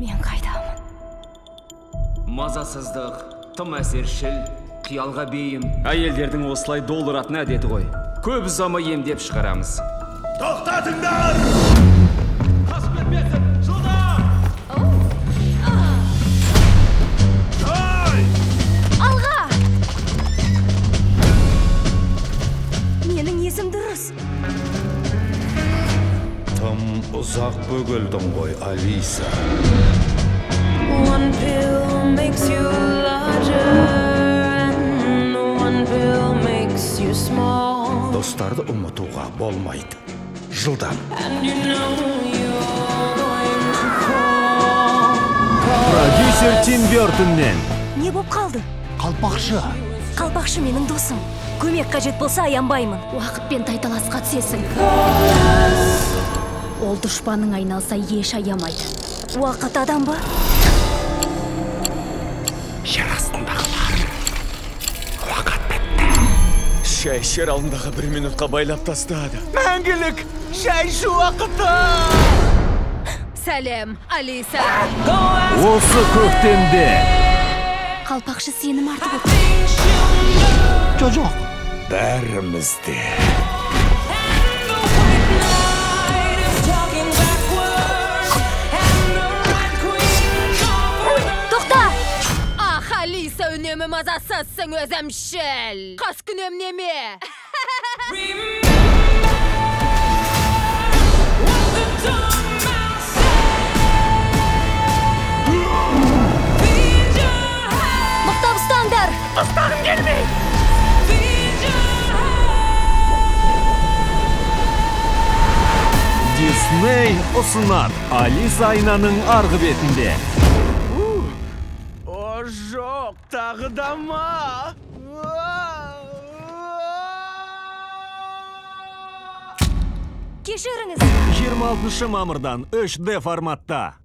Мен қайдамын? Мазасыздық, тым әсершіл, қиялға бейім. Әйелдердің осылай долыратын әдеті ғой. Көп ұзамай емдеп шығарамыз. Тоқтатыңдар! Қасып кетпесін, жылдам! Алға! Менің есім дұрыс. Тым ұзақ бөгілдің ғой, Алиса. One pill makes you larger and one pill makes you small. Достарды ұмытуға болмайды. Жылдам. And you know you're going to fall. Продюсер Тим Бёртоннен. Не боп қалды? Қалпақшы. Қалпақшы менің досым. Көмек қажет болса аянбаймын. Уақытпен тайталасқа түсесің. Ол дұшпаның айналса еш аямайды. Уақыт адам ба? Жер астындағылар. Уақыт бітті. Шай шер алдындағы 1 минутқа байлап тастады. Мәңгілік шай шу уақыты! Сәлем, Алиса. Осы көктемде. Қалпақшы сені мартып өтті. Çocuk. Бәрімізде. Тоқта! Ах, Алиса, үнемі мазасызсың өзімшіл. Қас күнем неме? Мықтап ұстаңдар! Ұстағым келмей! Disney ұсынар Алиса айнаның арғы бетінде. О, жоқ, тағы да ма? Кешіріңіз. 26 мамырдан 3D форматта.